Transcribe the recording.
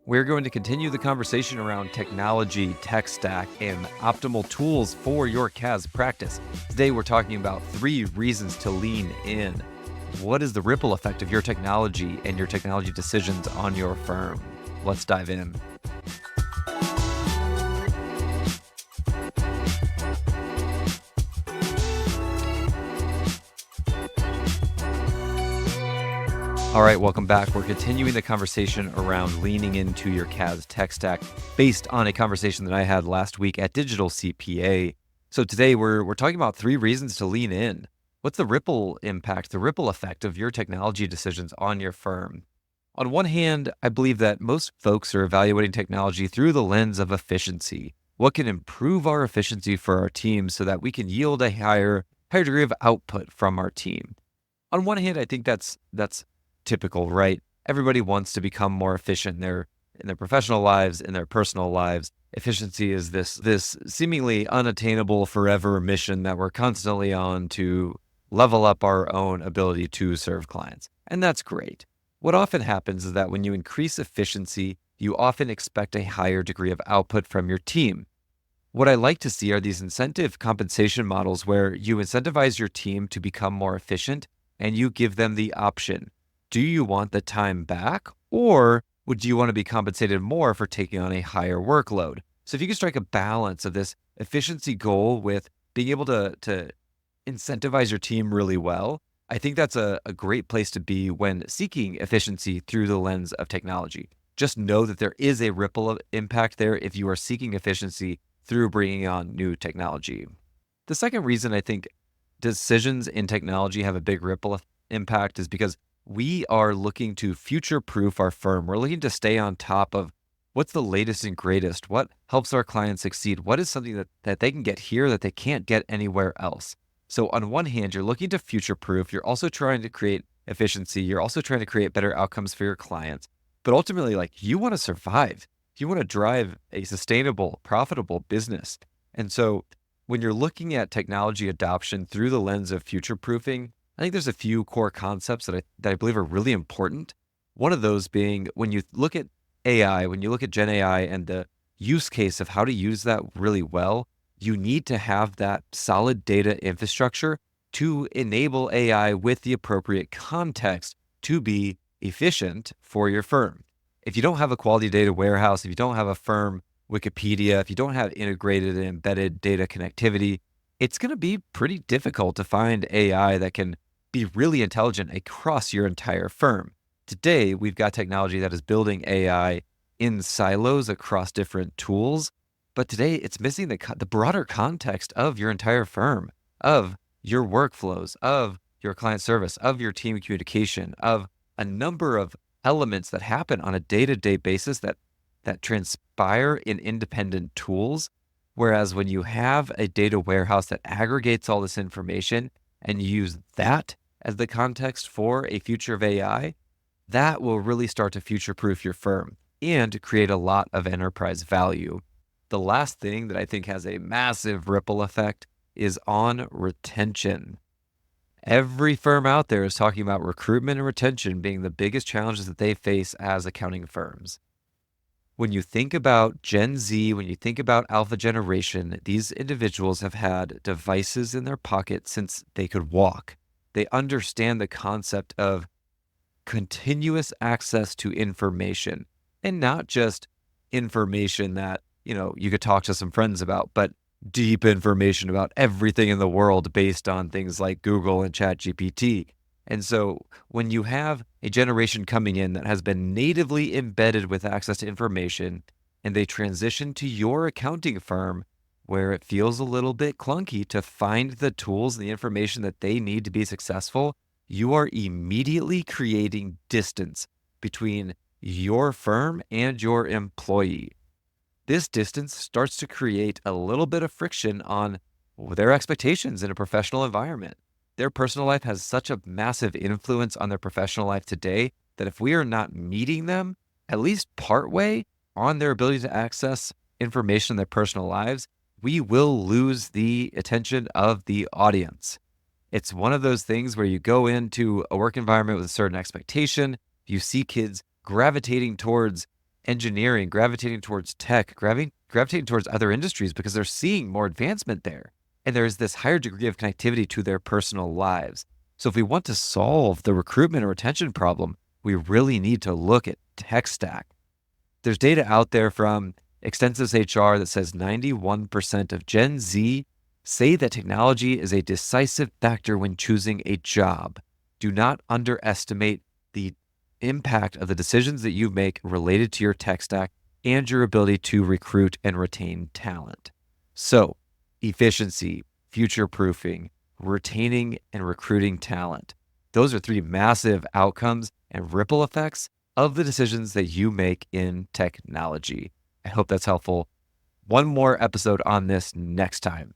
We're going to continue the conversation around technology, tech stack, and optimal tools for your CAS practice. Today, we're talking about 3 reasons to lean in. What is the ripple effect of your technology and your technology decisions on your firm? Let's dive in. All right, welcome back. We're continuing the conversation around leaning into your CAS tech stack based on a conversation that I had last week at Digital CPA. So today we're talking about 3 reasons to lean in. What's the ripple impact, the ripple effect of your technology decisions on your firm? On one hand, I believe that most folks are evaluating technology through the lens of efficiency. What can improve our efficiency for our team so that we can yield a higher degree of output from our team? On one hand, I think that's typical, right? Everybody wants to become more efficient in their professional lives, in their personal lives. Efficiency is this seemingly unattainable forever mission that we're constantly on to level up our own ability to serve clients. And that's great. What often happens is that when you increase efficiency, you often expect a higher degree of output from your team. What I like to see are these incentive compensation models where you incentivize your team to become more efficient and you give them the option. Do you want the time back, or would you want to be compensated more for taking on a higher workload? So if you can strike a balance of this efficiency goal with being able to incentivize your team really well, I think that's a great place to be when seeking efficiency through the lens of technology. Just know that there is a ripple impact there if you are seeking efficiency through bringing on new technology. The second reason I think decisions in technology have a big ripple impact is because we are looking to future-proof our firm. We're looking to stay on top of what's the latest and greatest, what helps our clients succeed, what is something that they can get here that they can't get anywhere else. So on one hand, you're looking to future-proof. You're also trying to create efficiency. You're also trying to create better outcomes for your clients. But ultimately, you want to survive. You want to drive a sustainable, profitable business. And so when you're looking at technology adoption through the lens of future-proofing, I think there's a few core concepts that I believe are really important. One of those being when you look at AI, when you look at Gen AI and the use case of how to use that really well, you need to have that solid data infrastructure to enable AI with the appropriate context to be efficient for your firm. If you don't have a quality data warehouse, if you don't have a firm Wikipedia, if you don't have integrated and embedded data connectivity, it's going to be pretty difficult to find AI that can be really intelligent across your entire firm. Today, we've got technology that is building AI in silos across different tools, but today it's missing the broader context of your entire firm, of your workflows, of your client service, of your team communication, of a number of elements that happen on a day-to-day basis that transpire in independent tools. Whereas when you have a data warehouse that aggregates all this information and you use that as the context for a future of AI, that will really start to future-proof your firm and create a lot of enterprise value. The last thing that I think has a massive ripple effect is on retention. Every firm out there is talking about recruitment and retention being the biggest challenges that they face as accounting firms. When you think about Gen Z, when you think about Alpha Generation, these individuals have had devices in their pocket since they could walk. They understand the concept of continuous access to information, and not just information that, you could talk to some friends about, but deep information about everything in the world based on things like Google and ChatGPT. And so when you have a generation coming in that has been natively embedded with access to information and they transition to your accounting firm where it feels a little bit clunky to find the tools and the information that they need to be successful, you are immediately creating distance between your firm and your employee. This distance starts to create a little bit of friction on their expectations in a professional environment. Their personal life has such a massive influence on their professional life today that if we are not meeting them, at least partway on their ability to access information in their personal lives, we will lose the attention of the audience. It's one of those things where you go into a work environment with a certain expectation, you see kids gravitating towards engineering gravitating towards tech, gravitating towards other industries because they're seeing more advancement there. And there's this higher degree of connectivity to their personal lives. So if we want to solve the recruitment or retention problem, we really need to look at tech stack. There's data out there from Extensives HR that says 91% of Gen Z say that technology is a decisive factor when choosing a job. Do not underestimate the impact of the decisions that you make related to your tech stack and your ability to recruit and retain talent. So, efficiency, future proofing, retaining and recruiting talent. Those are three massive outcomes and ripple effects of the decisions that you make in technology. I hope that's helpful. One more episode on this next time.